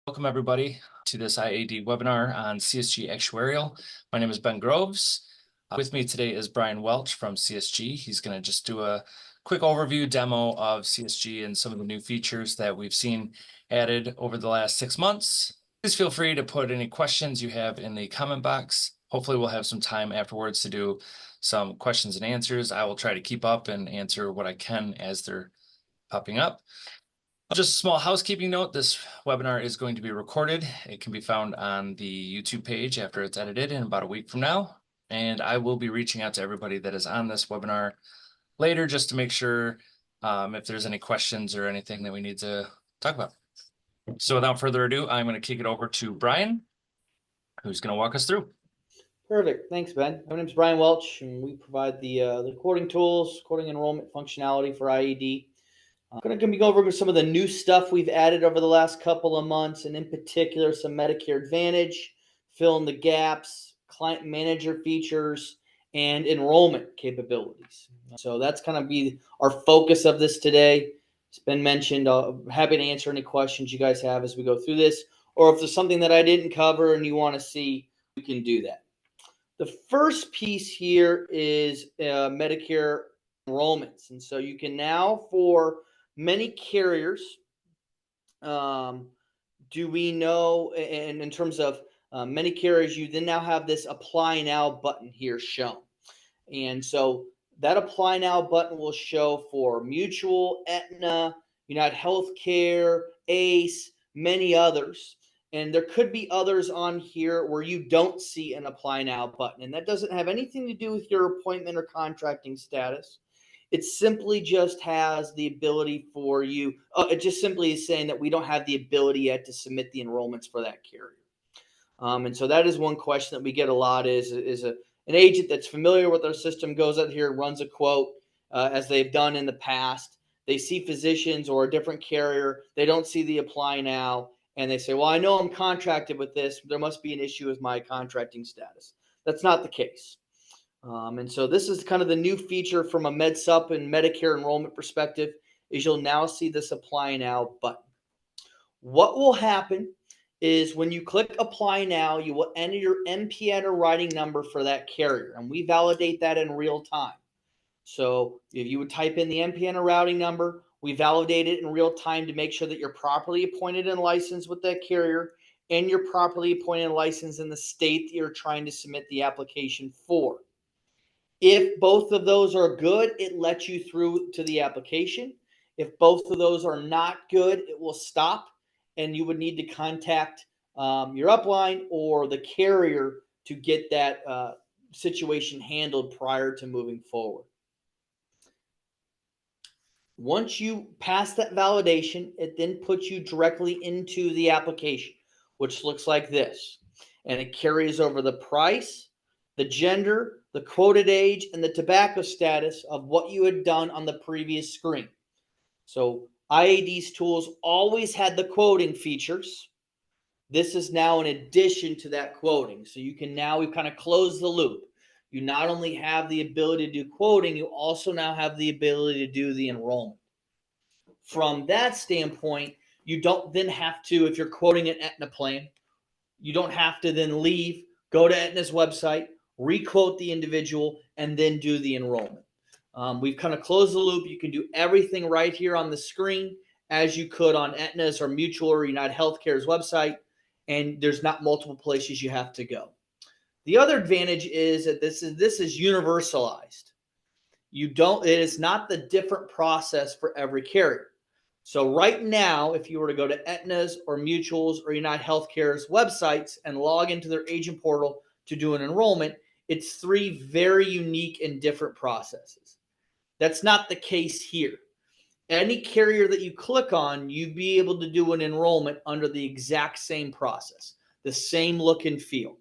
Welcome everybody to this IAD webinar on CSG actuarial. My name is Ben Groves. With me today is Brian Welch from CSG. He's going to just do a quick overview demo of CSG and some of the new features that we've seen added over the last 6 months. Please feel free to put any questions you have in the comment box. Hopefully we'll have some time afterwards to do some questions and answers. I will try to keep up and answer what I can as they're popping up. Just a small housekeeping note, this webinar is going to be recorded. It can be found on the YouTube page after it's edited in about a week from now. And I will be reaching out to everybody that is on this webinar later just to make sure if there's any questions or anything that we need to talk about. So without further ado, I'm going to kick it over to Brian, who's going to walk us through. Perfect. Thanks, Ben. My name is Brian Welch, and we provide the quoting tools, quoting enrollment functionality for IAD. I'm going to go over some of the new stuff we've added over the last couple of months, and in particular, some Medicare Advantage, fill in the gaps, client manager features, and enrollment capabilities. So that's going to be our focus of this today. It's been mentioned. Happy to answer any questions you guys have as we go through this, or if there's something that I didn't cover and you want to see, we can do that. The first piece here is Medicare enrollments. And so you can now, for many carriers, do we know, and in terms of many carriers, you then now have this apply now button here shown. And so that apply now button will show for Mutual, Aetna, UnitedHealthcare, ACE, many others. And there could be others on here where you don't see an apply now button. And that doesn't have anything to do with your appointment or contracting status. It simply just has the ability for you. It just simply is saying that we don't have the ability yet to submit the enrollments for that carrier. And so that is one question that we get a lot is an agent that's familiar with our system goes out here and runs a quote as they've done in the past. They see physicians or a different carrier. They don't see the apply now. And they say, well, I know I'm contracted with this. There must be an issue with my contracting status. That's not the case. And so this is kind of the new feature from a MedSup and Medicare enrollment perspective is you'll now see this apply now button. What will happen is when you click apply now, you will enter your NPN or routing number for that carrier. And we validate that in real time. So if you would type in the NPN or routing number, we validate it in real time to make sure that you're properly appointed and licensed with that carrier and you're properly appointed and licensed in the state that you're trying to submit the application for. If both of those are good, it lets you through to the application. If both of those are not good, it will stop and you would need to contact your upline or the carrier to get that situation handled prior to moving forward. Once you pass that validation, it then puts you directly into the application, which looks like this. And it carries over the price, the gender, the quoted age, and the tobacco status of what you had done on the previous screen. So IAD's tools always had the quoting features. This is now in addition to that quoting. So you can now, we've kind of closed the loop. You not only have the ability to do quoting, you also now have the ability to do the enrollment. From that standpoint, you don't then have to, if you're quoting an Aetna plan, you don't have to then leave, go to Aetna's website, requote the individual, and then do the enrollment. We've kind of closed the loop. You can do everything right here on the screen as you could on Aetna's or Mutual or UnitedHealthcare's website, and there's not multiple places you have to go. The other advantage is that this is universalized. It is not the different process for every carrier. So right now, if you were to go to Aetna's or Mutual's or UnitedHealthcare's websites and log into their agent portal to do an enrollment, it's 3 very unique and different processes. That's not the case here. Any carrier that you click on, you'd be able to do an enrollment under the exact same process, the same look and feel.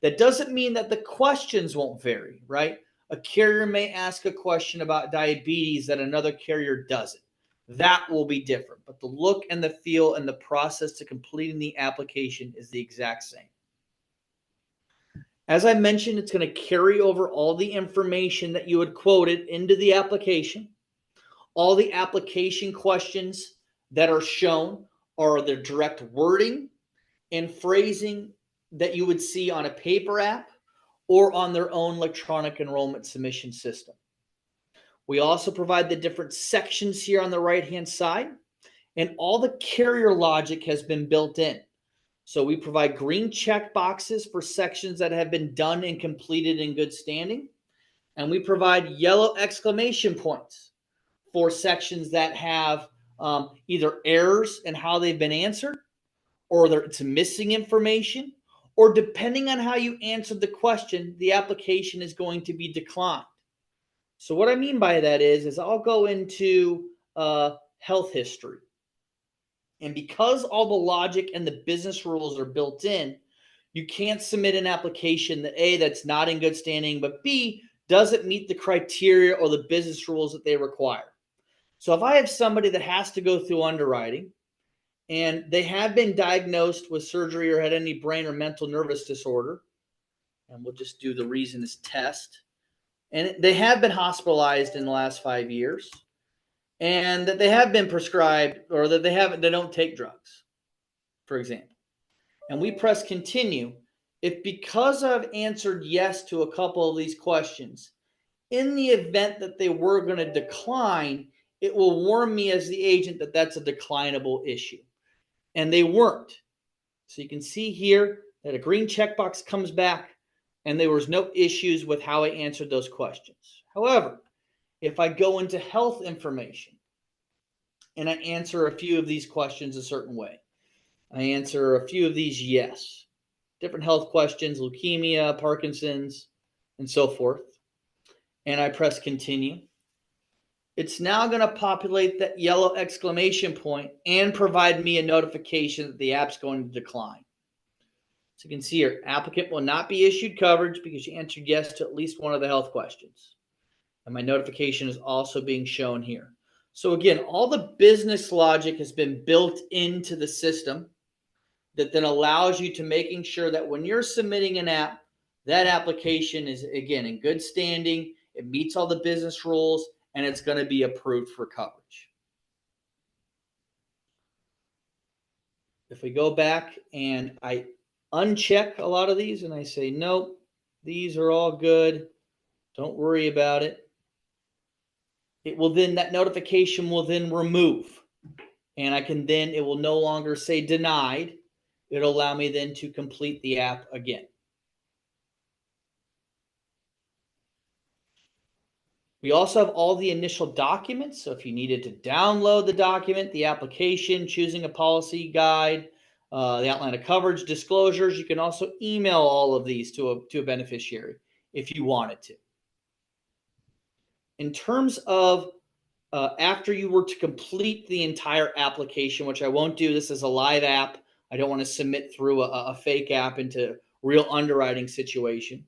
That doesn't mean that the questions won't vary, right? A carrier may ask a question about diabetes that another carrier doesn't. That will be different, but the look and the feel and the process to completing the application is the exact same. As I mentioned, it's going to carry over all the information that you had quoted into the application. All the application questions that are shown are the direct wording and phrasing that you would see on a paper app or on their own electronic enrollment submission system. We also provide the different sections here on the right-hand side, and all the carrier logic has been built in. So we provide green check boxes for sections that have been done and completed in good standing, and we provide yellow exclamation points for sections that have either errors in how they've been answered, or it's missing information, or depending on how you answered the question, the application is going to be declined. So what I mean by that is I'll go into health history. And because all the logic and the business rules are built in, you can't submit an application that A, that's not in good standing, but B, doesn't meet the criteria or the business rules that they require. So if I have somebody that has to go through underwriting and they have been diagnosed with surgery or had any brain or mental nervous disorder, and we'll just do the reason is test, and they have been hospitalized in the last 5 years, and that they have been prescribed, or that they don't take drugs, for example, and we press continue, if because I've answered yes to a couple of these questions, in the event that they were going to decline, it will warn me as the agent that that's a declinable issue, and they weren't. So you can see here that a green checkbox comes back, and there was no issues with how I answered those questions. However, if I go into health information and I answer a few of these questions a certain way, I answer a few of these yes, different health questions, leukemia, Parkinson's, and so forth, and I press continue, it's now going to populate that yellow exclamation point and provide me a notification that the app's going to decline. So you can see here, applicant will not be issued coverage because you answered yes to at least one of the health questions. And my notification is also being shown here. So again, all the business logic has been built into the system that then allows you to making sure that when you're submitting an app, that application is, again, in good standing, it meets all the business rules, and it's going to be approved for coverage. If we go back and I uncheck a lot of these and I say, nope, these are all good, don't worry about it, it will then, that notification will then remove, and I can then, it will no longer say denied. It'll allow me then to complete the app again. We also have all the initial documents. So if you needed to download the document, the application, choosing a policy guide, the outline of coverage, disclosures, you can also email all of these to a beneficiary if you wanted to. In terms of after you were to complete the entire application, which I won't do, this is a live app. I don't want to submit through a fake app into real underwriting situation.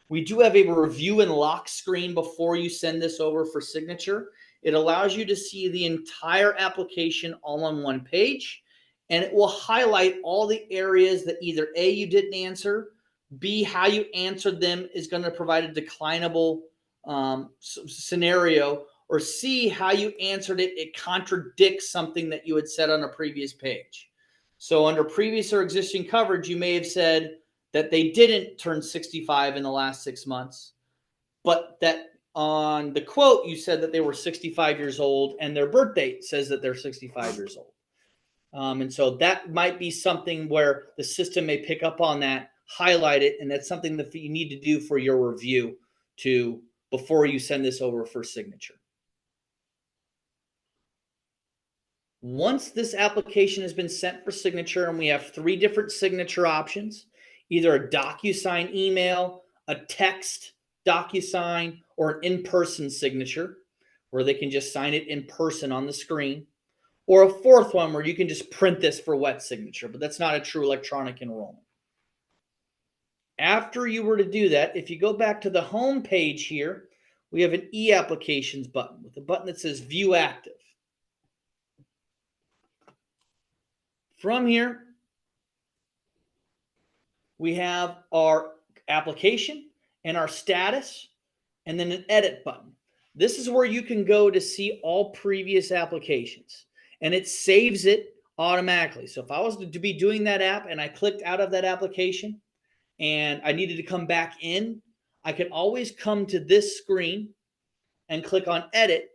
We do have a review and lock screen before you send this over for signature. It allows you to see the entire application all on one page, and it will highlight all the areas that either A, you didn't answer, B, how you answered them is going to provide a declinable scenario, or C, how you answered it, it contradicts something that you had said on a previous page. So under previous or existing coverage, you may have said that they didn't turn 65 in the last 6 months, but that on the quote, you said that they were 65 years old and their birth date says that they're 65 years old. And so that might be something where the system may pick up on that, highlight it, and that's something that you need to do for your review before you send this over for signature. Once this application has been sent for signature, and we have 3 different signature options, either a DocuSign email, a text DocuSign, or an in-person signature, where they can just sign it in person on the screen, or a 4th one where you can just print this for wet signature, but that's not a true electronic enrollment. After you were to do that, if you go back to the home page here, we have an e-applications button with a button that says View Active. From here, we have our application and our status, and then an edit button. This is where you can go to see all previous applications, and it saves it automatically. So if I was to be doing that app and I clicked out of that application and I needed to come back in, I can always come to this screen and click on edit,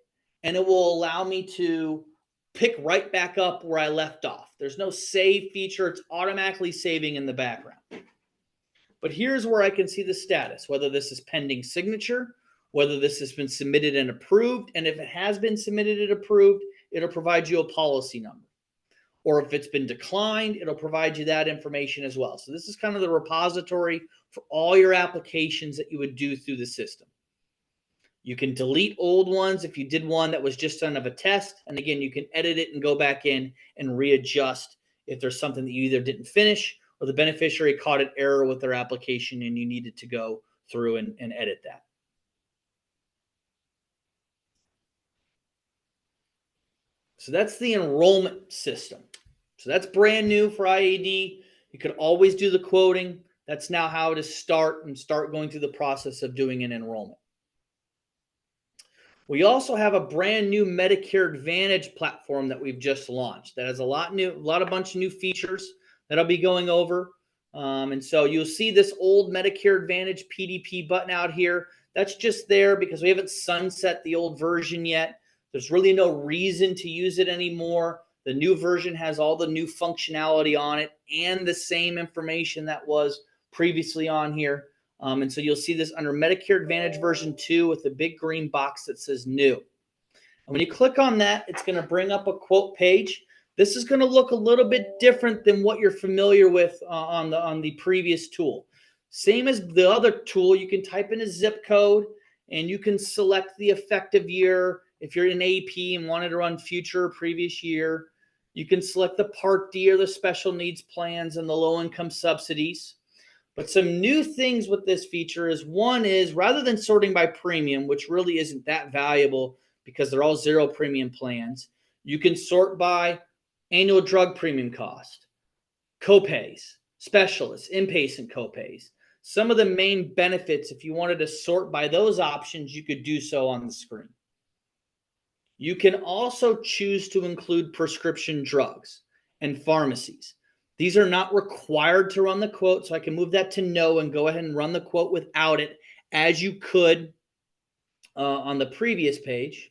and it will allow me to pick right back up where I left off. There's no save feature. It's automatically saving in the background. But here's where I can see the status, whether this is pending signature, whether this has been submitted and approved. And if it has been submitted and approved, it'll provide you a policy number. Or if it's been declined, it'll provide you that information as well. So this is kind of the repository for all your applications that you would do through the system. You can delete old ones if you did one that was just done of a test. And again, you can edit it and go back in and readjust if there's something that you either didn't finish or the beneficiary caught an error with their application and you needed to go through and edit that. So that's the enrollment system. So that's brand new for IAD. You could always do the quoting. That's now how to start going through the process of doing an enrollment. We also have a brand new Medicare Advantage platform that we've just launched that has a bunch of new features that I'll be going over. And so you'll see this old Medicare Advantage PDP button out here. That's just there because we haven't sunset the old version yet. There's really no reason to use it anymore. The new version has all the new functionality on it and the same information that was previously on here. And so you'll see this under Medicare Advantage version 2 with the big green box that says new. And when you click on that, it's going to bring up a quote page. This is going to look a little bit different than what you're familiar with on the previous tool. Same as the other tool, you can type in a zip code and you can select the effective year. If you're in AP and wanted to run future or previous year, you can select the Part D or the special needs plans and the low-income subsidies. But some new things with this feature is one is rather than sorting by premium, which really isn't that valuable because they're all zero premium plans, you can sort by annual drug premium cost, copays, specialists, inpatient copays. Some of the main benefits, if you wanted to sort by those options, you could do so on the screen. You can also choose to include prescription drugs and pharmacies. These are not required to run the quote, so I can move that to no and go ahead and run the quote without it, as you could on the previous page.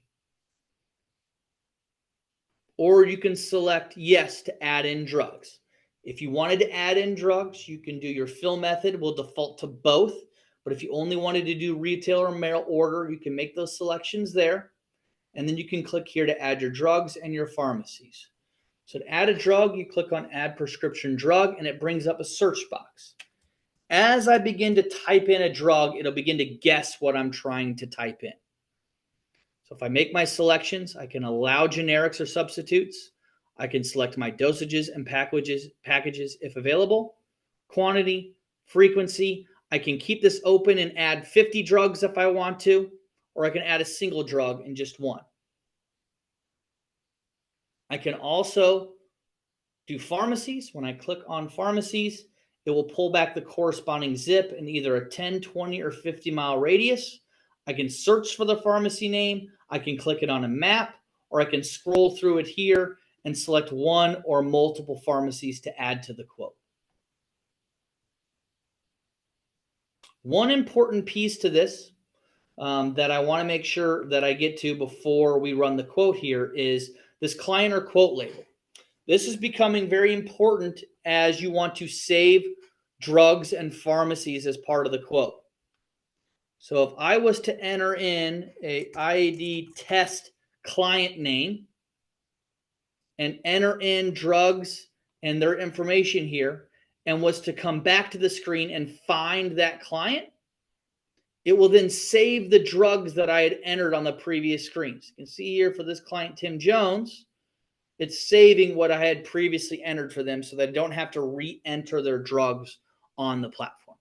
Or you can select yes to add in drugs. If you wanted to add in drugs, you can do your fill method. We'll default to both. But if you only wanted to do retail or mail order, you can make those selections there. And then you can click here to add your drugs and your pharmacies. So to add a drug, you click on add prescription drug and it brings up a search box. As I begin to type in a drug, it'll begin to guess what I'm trying to type in. So if I make my selections, I can allow generics or substitutes. I can select my dosages and packages if available, quantity, frequency. I can keep this open and add 50 drugs if I want to, or I can add a single drug and just one. I can also do pharmacies. When I click on pharmacies, it will pull back the corresponding zip in either a 10, 20, or 50 mile radius. I can search for the pharmacy name. I can click it on a map, or I can scroll through it here and select one or multiple pharmacies to add to the quote. One important piece to this that I want to make sure that I get to before we run the quote here is this client or quote label. This is becoming very important as you want to save drugs and pharmacies as part of the quote. So if I was to enter in a IAD test client name and enter in drugs and their information here and was to come back to the screen and find that client, it will then save the drugs that I had entered on the previous screens. You can see here for this client, Tim Jones, it's saving what I had previously entered for them so that I don't have to re-enter their drugs on the platform.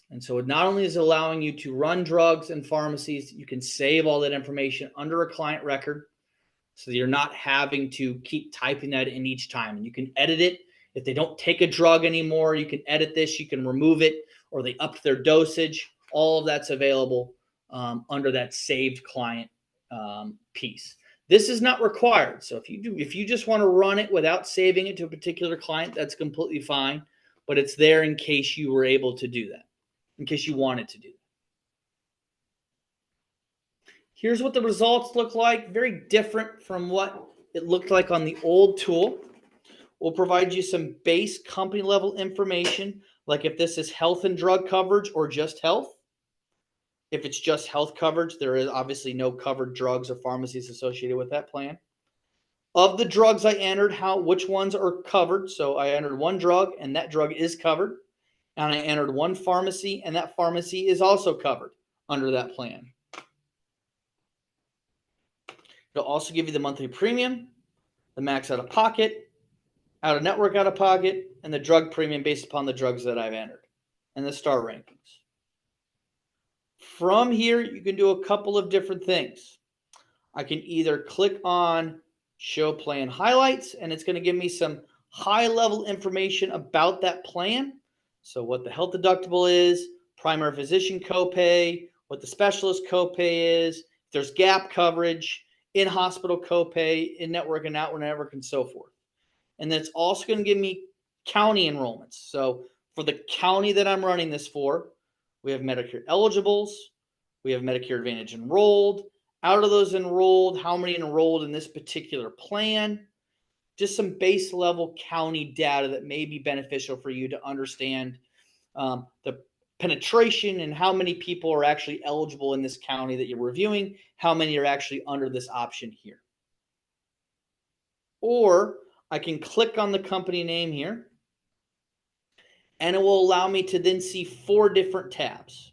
And so it not only is allowing you to run drugs and pharmacies, you can save all that information under a client record so that you're not having to keep typing that in each time. And you can edit it. If they don't take a drug anymore, you can edit this, you can remove it, or they upped their dosage. All of that's available under that saved client piece. This is not required. So if you just want to run it without saving it to a particular client, that's completely fine. But it's there in case you were able to do that, in case you wanted to do that. Here's what the results look like. Very different from what it looked like on the old tool. We'll provide you some base company level information, like if this is health and drug coverage or just health. If it's just health coverage, there is obviously no covered drugs or pharmacies associated with that plan. Of the drugs I entered, which ones are covered. So I entered one drug and that drug is covered. And I entered one pharmacy and that pharmacy is also covered under that plan. It'll also give you the monthly premium, the max out of pocket, out of network out of pocket, and the drug premium based upon the drugs that I've entered, and the star rankings. From here, you can do a couple of different things. I can either click on Show Plan Highlights, and it's going to give me some high-level information about that plan. So what the health deductible is, primary physician copay, what the specialist copay is, if there's gap coverage, in-hospital copay, in-network and out-network, and so forth. And then it's also going to give me county enrollments. So for the county that I'm running this for, we have Medicare eligibles, we have Medicare Advantage enrolled. Out of those enrolled, how many enrolled in this particular plan? Just some base level county data that may be beneficial for you to understand the penetration and how many people are actually eligible in this county that you're reviewing, how many are actually under this option here. Or I can click on the company name here, and it will allow me to then see 4 different tabs.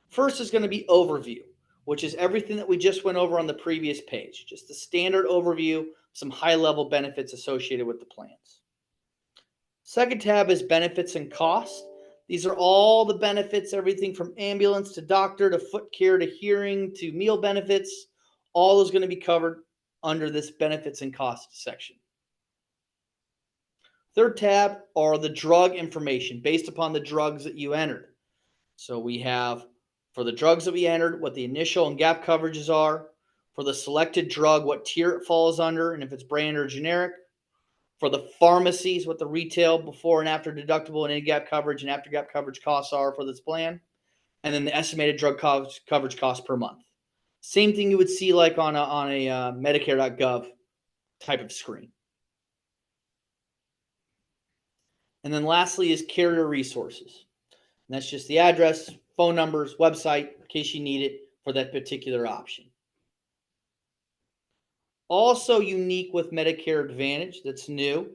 First is going to be Overview, which is everything that we just went over on the previous page, just the standard overview, some high-level benefits associated with the plans. Second tab is Benefits and Costs. These are all the benefits, everything from ambulance to doctor to foot care to hearing to meal benefits. All is going to be covered under this Benefits and Costs section. Third tab are the drug information based upon the drugs that you entered. So we have, for the drugs that we entered, what the initial and gap coverages are. For the selected drug, what tier it falls under, and if it's brand or generic. For the pharmacies, what the retail before and after deductible and in-gap coverage and after-gap coverage costs are for this plan. And then the estimated drug coverage cost per month. Same thing you would see like on a Medicare.gov type of screen. And then lastly is carrier resources. And that's just the address, phone numbers, website, in case you need it for that particular option. Also unique with Medicare Advantage that's new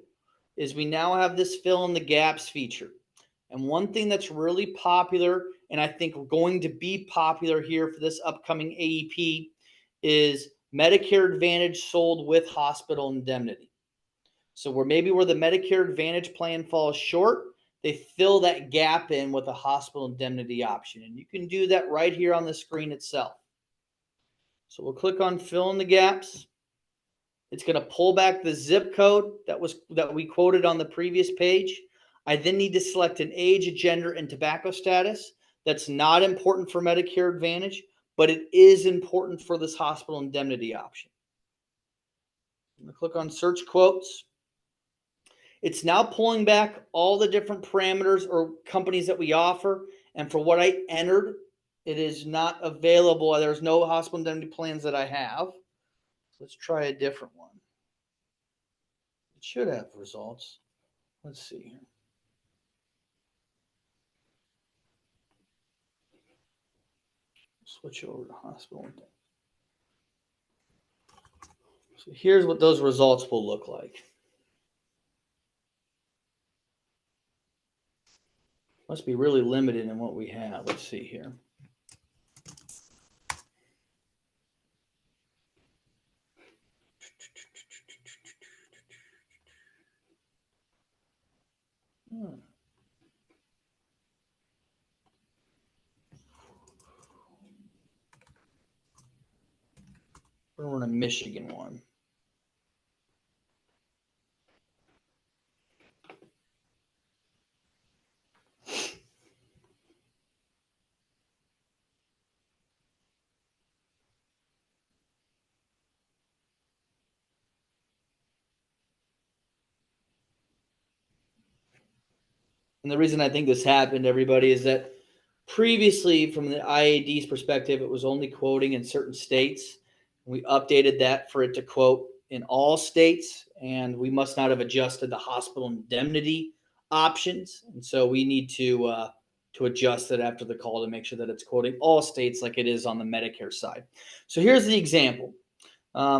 is we now have this fill in the gaps feature. And one thing that's really popular, and I think going to be popular here for this upcoming AEP, is Medicare Advantage sold with hospital indemnity. So where the Medicare Advantage plan falls short, they fill that gap in with a hospital indemnity option. And you can do that right here on the screen itself. So we'll click on Fill in the Gaps. It's going to pull back the zip code that we quoted on the previous page. I then need to select an age, gender, and tobacco status. That's not important for Medicare Advantage, but it is important for this hospital indemnity option. I'm going to click on Search Quotes. It's now pulling back all the different parameters or companies that we offer. And for what I entered, it is not available. There's no hospital indemnity plans that I have. Let's try a different one. It should have results. Let's see here. Switch over to hospital indemnity. So here's what those results will look like. Must be really limited in what we have. Let's see here. We're going to run a Michigan one. And the reason I think this happened, everybody, is that previously, from the IAD's perspective, it was only quoting in certain states. We updated that for it to quote in all states, and we must not have adjusted the hospital indemnity options. And so we need to adjust it after the call to make sure that it's quoting all states like it is on the Medicare side. So here's the example.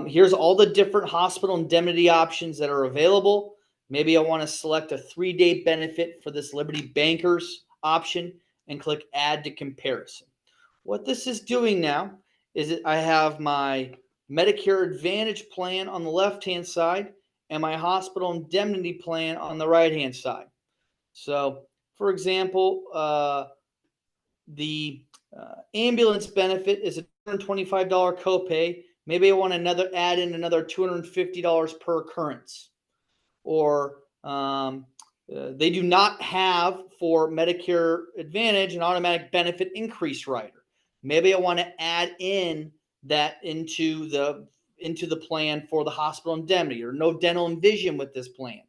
Here's all the different hospital indemnity options that are available. Maybe I want to select a 3-day benefit for this Liberty Bankers option and click add to comparison. What this is doing now is that I have my Medicare Advantage plan on the left-hand side and my hospital indemnity plan on the right-hand side. So, for example, the ambulance benefit is a $225 copay. Maybe I want add in another $250 per occurrence. Or they do not have for Medicare Advantage an automatic benefit increase rider. Maybe I want to add in that into the plan for the hospital indemnity, or no dental and vision with this plan.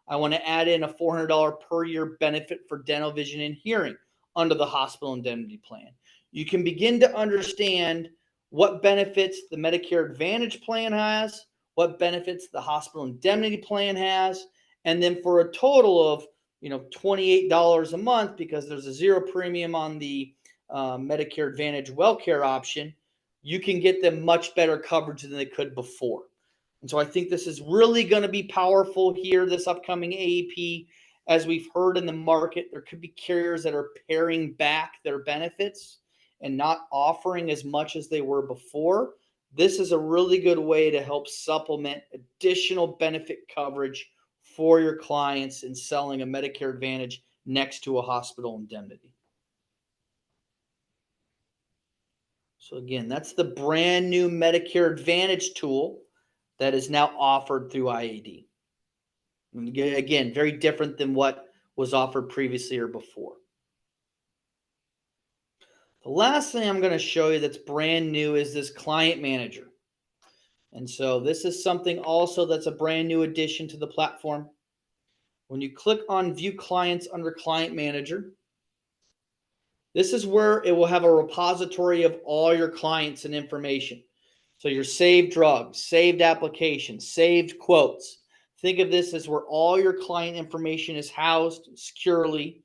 I want to add in a $400 per year benefit for dental, vision, and hearing under the hospital indemnity plan. You can begin to understand what benefits the Medicare Advantage plan has, what benefits the hospital indemnity plan has, and then for a total of $28 a month, because there's a zero premium on the Medicare Advantage WellCare option, you can get them much better coverage than they could before. And so I think this is really going to be powerful here, this upcoming AEP. As we've heard in the market, there could be carriers that are paring back their benefits and not offering as much as they were before. This is a really good way to help supplement additional benefit coverage for your clients in selling a Medicare Advantage next to a hospital indemnity. So again, that's the brand new Medicare Advantage tool that is now offered through IAD. Again, very different than what was offered previously or before. The last thing I'm going to show you that's brand new is this Client Manager. And so this is something also that's a brand new addition to the platform. When you click on View Clients under Client Manager, this is where it will have a repository of all your clients and information. So your saved drugs, saved applications, saved quotes. Think of this as where all your client information is housed securely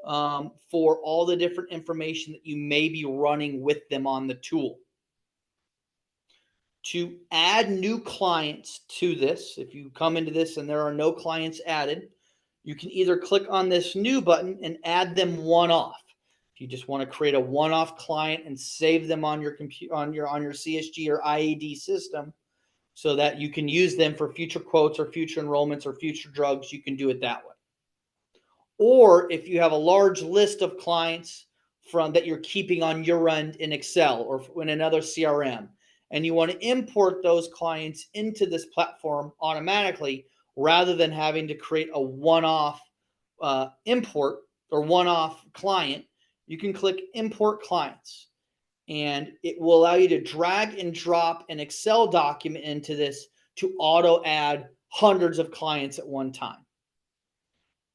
for all the different information that you may be running with them on the tool. To add new clients to this, if you come into this and there are no clients added, you can either click on this new button and add them one-off. If you just want to create a one-off client and save them on your computer, on your CSG or IAD system, so that you can use them for future quotes or future enrollments or future drugs, you can do it that way. Or if you have a large list of clients that you're keeping on your end in Excel or in another CRM, and you want to import those clients into this platform automatically, rather than having to create a one-off import or one-off client, you can click Import Clients. And it will allow you to drag and drop an Excel document into this to auto add hundreds of clients at one time.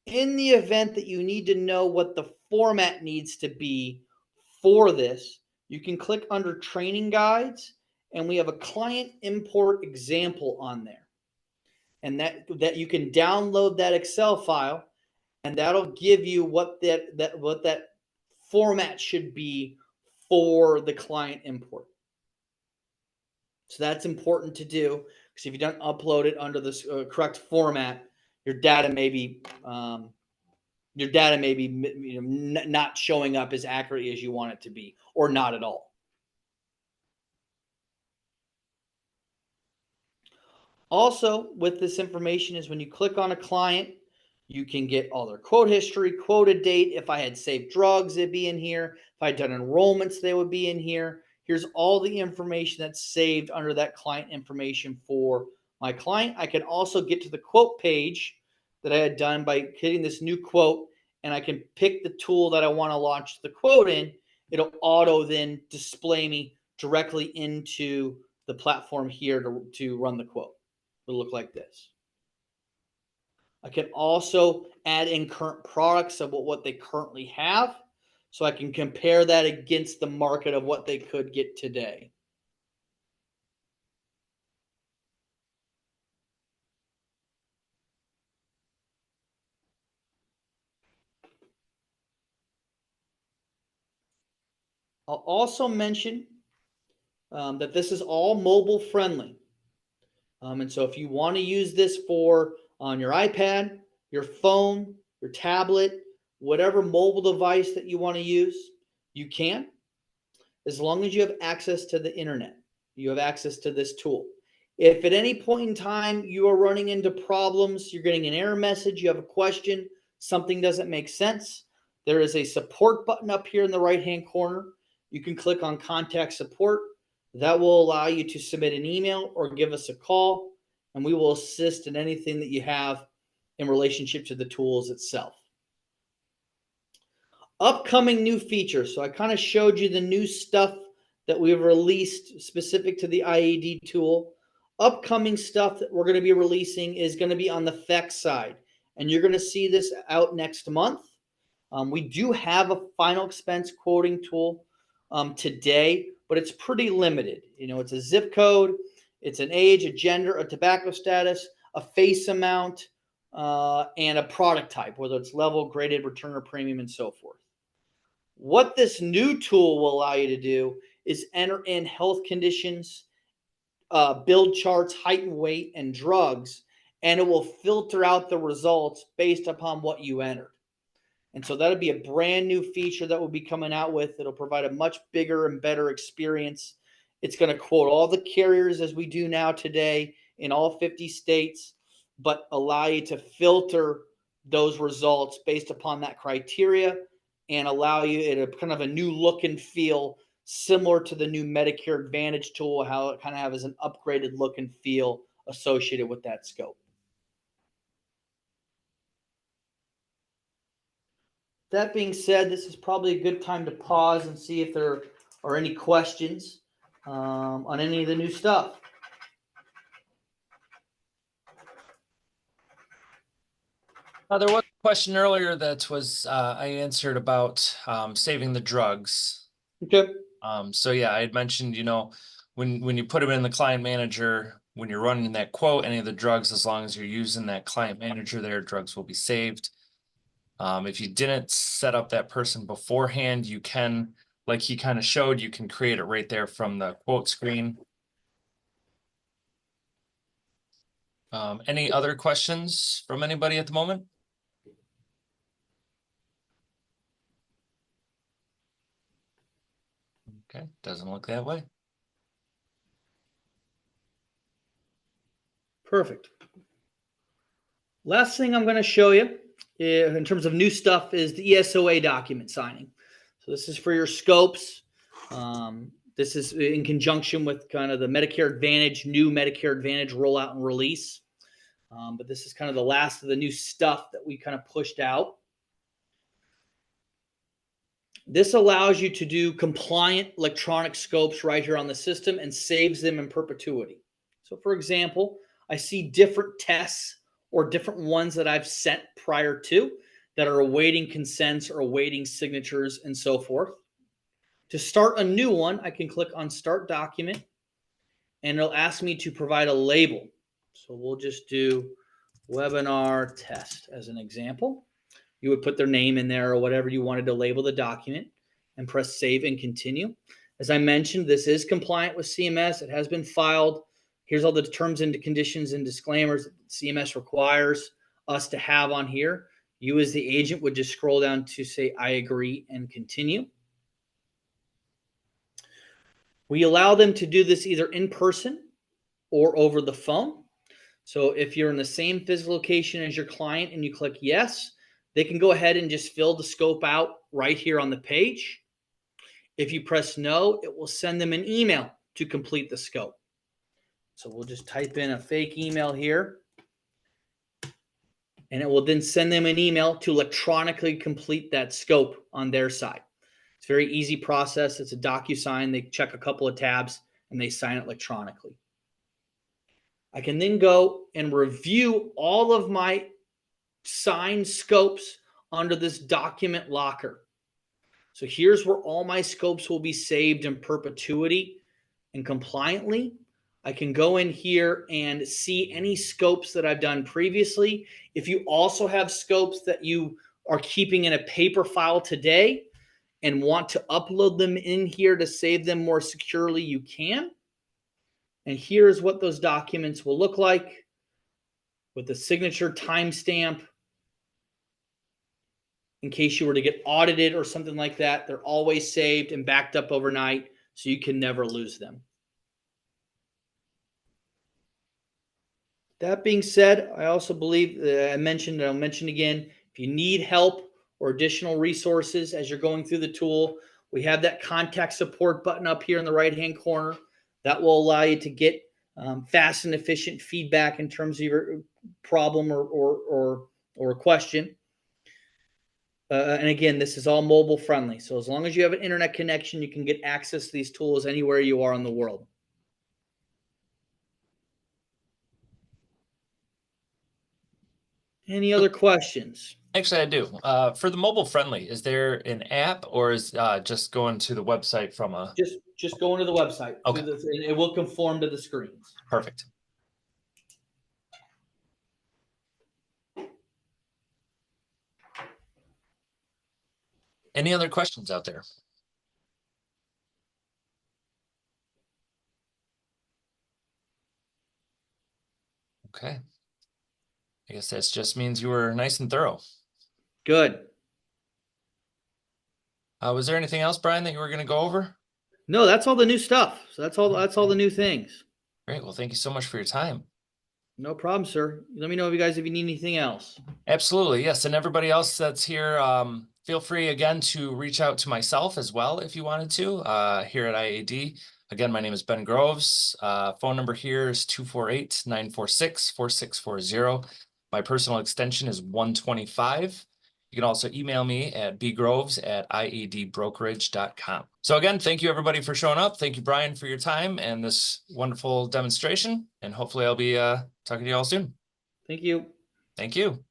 In the event that you need to know what the format needs to be for this, you can click under Training Guides, and we have a client import example on there. And that you can download that Excel file, and that'll give you what that format should be for the client import. So that's important to do, because if you don't upload it under this correct format, your data may be not showing up as accurately as you want it to be, or not at all. Also, with this information is when you click on a client, you can get all their quote history, quoted date. If I had saved drugs, it'd be in here. If I had done enrollments, they would be in here. Here's all the information that's saved under that client information for my client. I can also get to the quote page that I had done by hitting this new quote, and I can pick the tool that I want to launch the quote in. It'll auto then display me directly into the platform here to run the quote. It'll look like this. I can also add in current products of what they currently have, so I can compare that against the market of what they could get today. I'll also mention that this is all mobile friendly. And so if you want to use this for on your iPad, your phone, your tablet, whatever mobile device that you want to use, you can, as long as you have access to the internet. You have access to this tool. If at any point in time you are running into problems, you're getting an error message, you have a question, something doesn't make sense, there is a support button up here in the right-hand corner. You can click on Contact Support. That will allow you to submit an email or give us a call, and we will assist in anything that you have in relationship to the tools itself. Upcoming new features. So I kind of showed you the new stuff that we've released specific to the IAD tool. Upcoming stuff that we're going to be releasing is going to be on the FX side, and you're going to see this out next month. We do have a final expense quoting tool today, but it's pretty limited. You know, it's a zip code, it's an age, a gender, a tobacco status, a face amount, and a product type, whether it's level, graded, return, or premium, and so forth. What this new tool will allow you to do is enter in health conditions, build charts, height and weight, and drugs, and it will filter out the results based upon what you entered. And so that'll be a brand new feature that we'll be coming out with. It'll provide a much bigger and better experience. It's going to quote all the carriers as we do now today in all 50 states, but allow you to filter those results based upon that criteria and allow you in a kind of a new look and feel similar to the new Medicare Advantage tool, how it kind of has an upgraded look and feel associated with that scope. That being said, this is probably a good time to pause and see if there are any questions on any of the new stuff. There was a question earlier that was I answered about saving the drugs. Okay. So yeah, I had mentioned, you know, when you put them in the client manager, when you're running that quote, any of the drugs, as long as you're using that client manager there, drugs will be saved. If you didn't set up that person beforehand, you can, like he kind of showed, you can create it right there from the quote screen. Any other questions from anybody at the moment? Okay, doesn't look that way. Perfect. Last thing I'm going to show you in terms of new stuff is the ESOA document signing. So this is for your scopes. This is in conjunction with kind of the Medicare Advantage, new Medicare Advantage rollout and release. But this is kind of the last of the new stuff that we kind of pushed out. This allows you to do compliant electronic scopes right here on the system and saves them in perpetuity. So for example, I see different tests or different ones that I've sent prior to that are awaiting consents or awaiting signatures and so forth. To start a new one, I can click on Start Document, and it'll ask me to provide a label. So we'll just do webinar test as an example. You would put their name in there or whatever you wanted to label the document and press Save and Continue. As I mentioned, this is compliant with CMS. It has been filed. Here's all the terms and conditions and disclaimers that CMS requires us to have on here. You as the agent would just scroll down to say, I agree and continue. We allow them to do this either in person or over the phone. So if you're in the same physical location as your client and you click yes, they can go ahead and just fill the scope out right here on the page. If you press no, it will send them an email to complete the scope. So we'll just type in a fake email here, and it will then send them an email to electronically complete that scope on their side. It's a very easy process. It's a DocuSign. They check a couple of tabs and they sign it electronically. I can then go and review all of my sign scopes under this document locker. So here's where all my scopes will be saved in perpetuity and compliantly. I can go in here and see any scopes that I've done previously. If you also have scopes that you are keeping in a paper file today and want to upload them in here to save them more securely, you can. And here's what those documents will look like with the signature timestamp. In case you were to get audited or something like that, they're always saved and backed up overnight, so you can never lose them. That being said, I also believe I'll mention again, if you need help or additional resources as you're going through the tool, we have that contact support button up here in the right-hand corner that will allow you to get fast and efficient feedback in terms of your problem or question. And again, this is all mobile friendly. So as long as you have an internet connection, you can get access to these tools anywhere you are in the world. Any other questions? Actually, I do. For the mobile friendly, is there an app or is just going to the website from a... Just going to the website. Okay. And it will conform to the screens. Perfect. Any other questions out there? Okay. I guess that just means you were nice and thorough. Good. Was there anything else, Brian, that you were going to go over? No, that's all the new stuff. So that's all the new things. Great. Well, thank you so much for your time. No problem, sir. Let me know if you need anything else. Absolutely. Yes. And everybody else that's here, feel free again to reach out to myself as well if you wanted to here at IAD. Again, my name is Ben Groves. Phone number here is 248-946-4640. My personal extension is 125. You can also email me at bgroves@iadbrokerage.com. So again, thank you everybody for showing up. Thank you, Brian, for your time and this wonderful demonstration. And hopefully I'll be talking to you all soon. Thank you. Thank you.